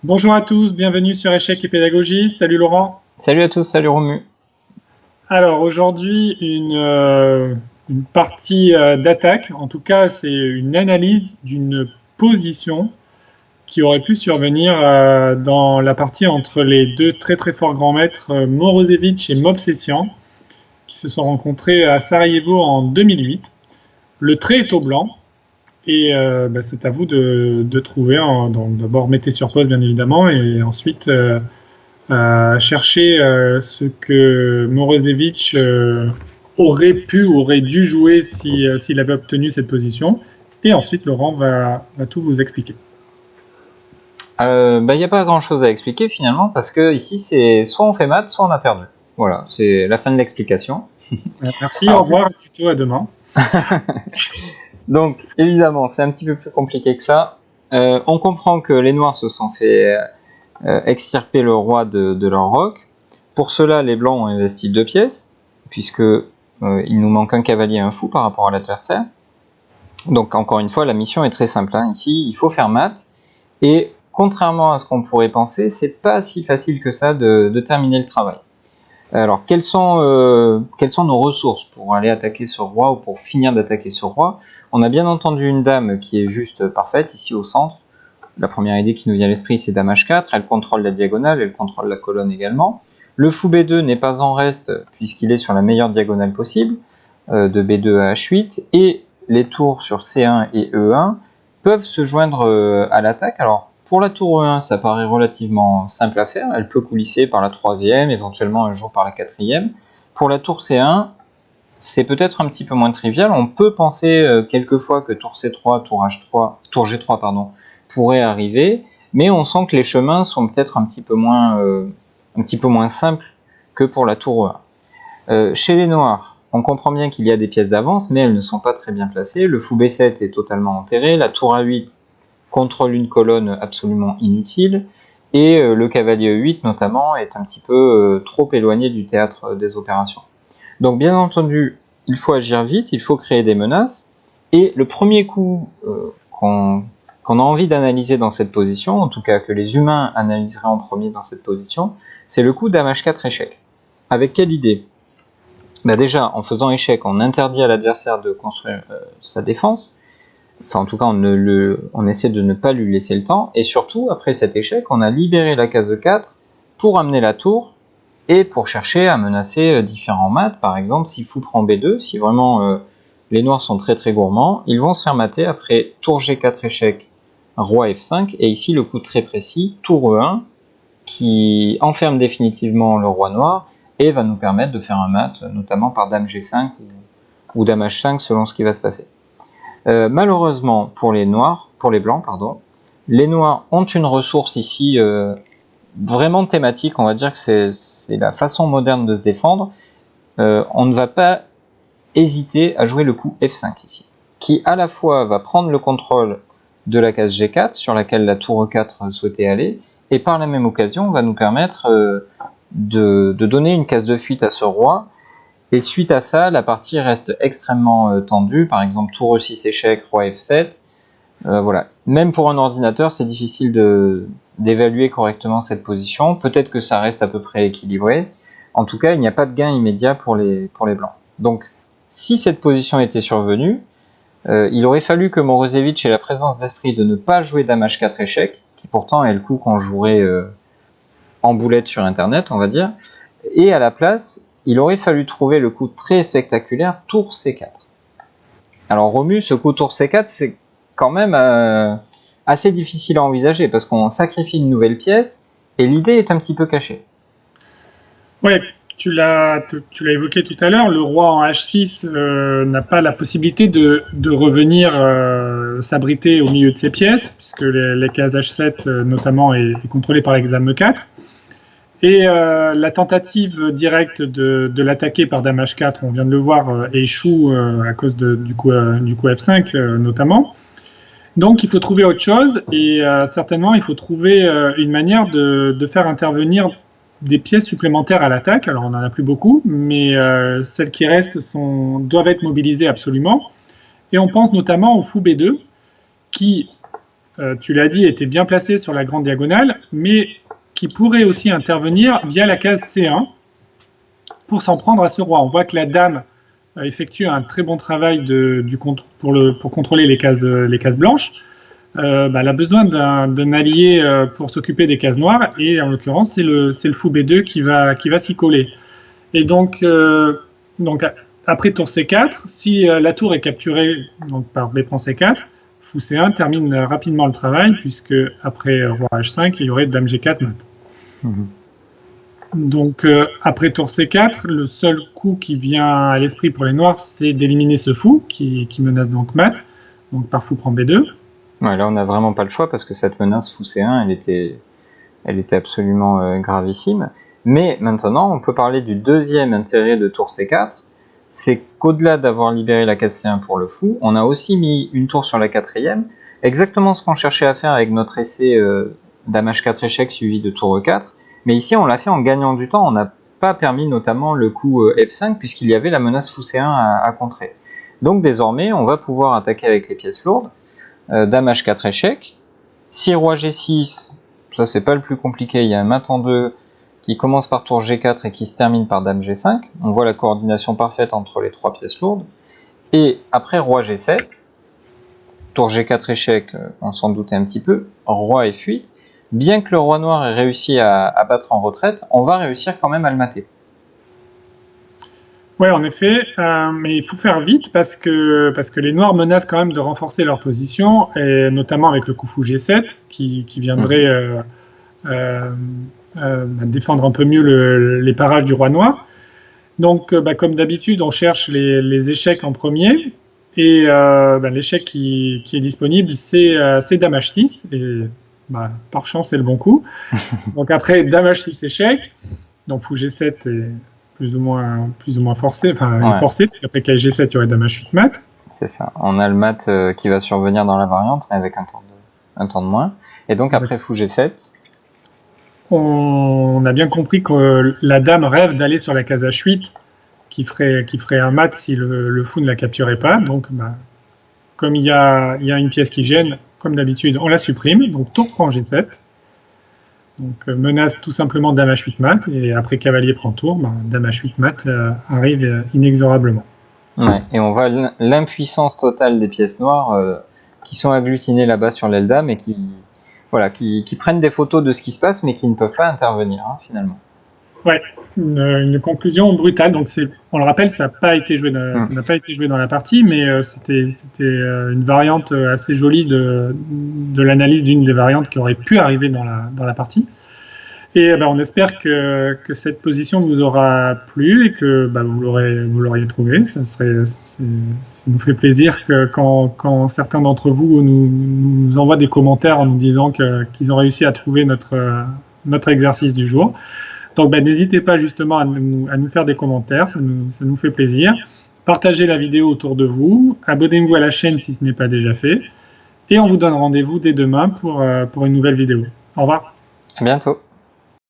Bonjour à tous, bienvenue sur Échecs et Pédagogie. Salut Laurent. Salut à tous, salut Romu. Alors aujourd'hui, une partie d'attaque, en tout cas c'est une analyse d'une position qui aurait pu survenir dans la partie entre les deux très très forts grands maîtres Morozevich et Movsesian, qui se sont rencontrés à Sarajevo en 2008. Le trait est au blanc et c'est à vous de trouver. Donc d'abord mettez sur pause bien évidemment et ensuite chercher ce que Morozevich aurait pu ou aurait dû jouer s'il avait obtenu cette position. Et ensuite, Laurent va tout vous expliquer. Il n'y a pas grand chose à expliquer finalement parce que ici c'est soit on fait mat, soit on a perdu. Voilà, c'est la fin de l'explication. Merci, au revoir, et plutôt à demain. Donc évidemment, c'est un petit peu plus compliqué que ça. On comprend que les noirs se sont fait extirper le roi de leur roc. Pour cela, les blancs ont investi 2 pièces, puisque il nous manque un cavalier et un fou par rapport à l'adversaire. Donc encore une fois, la mission est très simple. Ici, il faut faire mat. Et contrairement à ce qu'on pourrait penser, c'est pas si facile que ça de terminer le travail. Alors, quelles sont nos ressources pour aller attaquer ce roi ou pour finir d'attaquer ce roi? On a bien entendu une dame qui est juste parfaite, ici au centre. La première idée qui nous vient à l'esprit, c'est dame H4. Elle contrôle la diagonale, elle contrôle la colonne également. Le fou B2 n'est pas en reste, puisqu'il est sur la meilleure diagonale possible, de B2 à H8. Et les tours sur C1 et E1 peuvent se joindre à l'attaque. Alors, pour la tour E1, ça paraît relativement simple à faire. Elle peut coulisser par la troisième, éventuellement un jour par la quatrième. Pour la tour C1, c'est peut-être un petit peu moins trivial. On peut penser quelquefois que tour C3, tour G3, pourrait arriver, mais on sent que les chemins sont peut-être un petit peu moins simples que pour la tour E1. Chez les noirs, on comprend bien qu'il y a des pièces d'avance, mais elles ne sont pas très bien placées. Le fou B7 est totalement enterré. La tour A8 contrôle une colonne absolument inutile, et le cavalier E8 notamment est un petit peu trop éloigné du théâtre des opérations. Donc bien entendu, il faut agir vite, il faut créer des menaces, et le premier coup qu'on a envie d'analyser dans cette position, en tout cas que les humains analyseraient en premier dans cette position, c'est le coup dame H4 échec. Avec quelle idée? Déjà, en faisant échec, on interdit à l'adversaire de construire sa défense. Enfin, en tout cas, on essaie de ne pas lui laisser le temps. Et surtout, après cet échec, on a libéré la case de 4 pour amener la tour et pour chercher à menacer différents mates. Par exemple, si fou prend B2, si vraiment les noirs sont très très gourmands, ils vont se faire mater après tour G4 échec, roi F5, et ici le coup très précis, tour E1, qui enferme définitivement le roi noir et va nous permettre de faire un mat, notamment par dame G5 ou dame H5 selon ce qui va se passer. Malheureusement pour les blancs, les noirs ont une ressource ici vraiment thématique. On va dire que c'est la façon moderne de se défendre. On ne va pas hésiter à jouer le coup F5 ici, qui à la fois va prendre le contrôle de la case G4 sur laquelle la tour E4 souhaitait aller, et par la même occasion va nous permettre de donner une case de fuite à ce roi. Et suite à ça, la partie reste extrêmement tendue. Par exemple, tour E6 échec, roi F7. Voilà. Même pour un ordinateur, c'est difficile d'évaluer correctement cette position. Peut-être que ça reste à peu près équilibré. En tout cas, il n'y a pas de gain immédiat pour les blancs. Donc, si cette position était survenue, il aurait fallu que Morozevich ait la présence d'esprit de ne pas jouer dame H4 échec, qui pourtant est le coup qu'on jouerait en boulette sur Internet, on va dire. Et à la place, il aurait fallu trouver le coup très spectaculaire tour C4. Alors Romu, ce coup tour C4, c'est quand même assez difficile à envisager parce qu'on sacrifie une nouvelle pièce et l'idée est un petit peu cachée. Ouais, tu l'as évoqué tout à l'heure, le roi en H6 n'a pas la possibilité de revenir s'abriter au milieu de ses pièces, puisque les cases H7 notamment est contrôlée par la dame E4. Et la tentative directe de l'attaquer par dame H4, on vient de le voir, échoue à cause du coup F5 notamment. Donc il faut trouver autre chose et certainement il faut trouver une manière de faire intervenir des pièces supplémentaires à l'attaque. Alors on n'en a plus beaucoup, mais celles qui restent doivent être mobilisées absolument. Et on pense notamment au fou B2 qui tu l'as dit, était bien placé sur la grande diagonale, mais qui pourrait aussi intervenir via la case C1 pour s'en prendre à ce roi. On voit que la dame effectue un très bon travail pour contrôler les cases blanches. Elle a besoin d'un allié pour s'occuper des cases noires, et en l'occurrence, c'est le fou B2 qui va s'y coller. Et donc après tour C4, si la tour est capturée par B prend C4, fou C1 termine rapidement le travail, puisque après roi H5, il y aurait dame G4 mat. Donc après tour C4, le seul coup qui vient à l'esprit pour les noirs, c'est d'éliminer ce fou qui menace donc mat, donc par fou prend B2. Ouais, là on n'a vraiment pas le choix parce que cette menace fou C1, elle était absolument gravissime. Mais maintenant, on peut parler du deuxième intérêt de tour C4, c'est qu'au-delà d'avoir libéré la case C1 pour le fou, on a aussi mis une tour sur la quatrième, exactement ce qu'on cherchait à faire avec notre essai dame H4 échec suivi de tour E4, mais ici on l'a fait en gagnant du temps, on n'a pas permis notamment le coup F5 puisqu'il y avait la menace fou C1 à contrer. Donc désormais, on va pouvoir attaquer avec les pièces lourdes, dame H4 échec, si roi G6, ça c'est pas le plus compliqué, il y a un mat en 2 qui commence par tour G4 et qui se termine par dame G5, on voit la coordination parfaite entre les trois pièces lourdes, et après roi G7, tour G4 échec, on s'en doutait un petit peu, roi F8, bien que le roi noir ait réussi à battre en retraite, on va réussir quand même à le mater. Ouais, en effet, mais il faut faire vite parce que les noirs menacent quand même de renforcer leur position, et notamment avec le coup fou G7 qui viendrait défendre un peu mieux les parages du roi noir. Donc, comme d'habitude, on cherche les échecs en premier, et l'échec qui est disponible, c'est dame H6, et par chance, c'est le bon coup. Donc après, dame H6 échec, donc fou G7 est plus ou moins forcé, forcé, parce qu'après G7, il y aurait dame H8 mat. C'est ça, on a le mat qui va survenir dans la variante, mais avec un temps de moins. Et donc après fou G7, on a bien compris que la dame rêve d'aller sur la case H8, qui ferait un mat si le fou ne la capturait pas. Donc, comme il y a une pièce qui gêne, comme d'habitude, on la supprime. Donc, tour prend G7. Donc, menace tout simplement dame H8 mat. Et après cavalier prend tour, dame H8 mat arrive inexorablement. Ouais, et on voit l'impuissance totale des pièces noires qui sont agglutinées là-bas sur l'aile dame et qui prennent des photos de ce qui se passe, mais qui ne peuvent pas intervenir, finalement. Ouais, une conclusion brutale. Donc, on le rappelle, ça n'a pas été joué dans la partie, mais c'était une variante assez jolie de l'analyse d'une des variantes qui aurait pu arriver dans la partie. Et on espère que cette position vous aura plu et que vous l'auriez trouvé. Ça nous fait plaisir que quand certains d'entre vous nous envoient des commentaires en nous disant qu'ils ont réussi à trouver notre exercice du jour. Donc n'hésitez pas justement à nous faire des commentaires, ça nous fait plaisir. Partagez la vidéo autour de vous, abonnez-vous à la chaîne si ce n'est pas déjà fait, et on vous donne rendez-vous dès demain pour une nouvelle vidéo. Au revoir. À bientôt.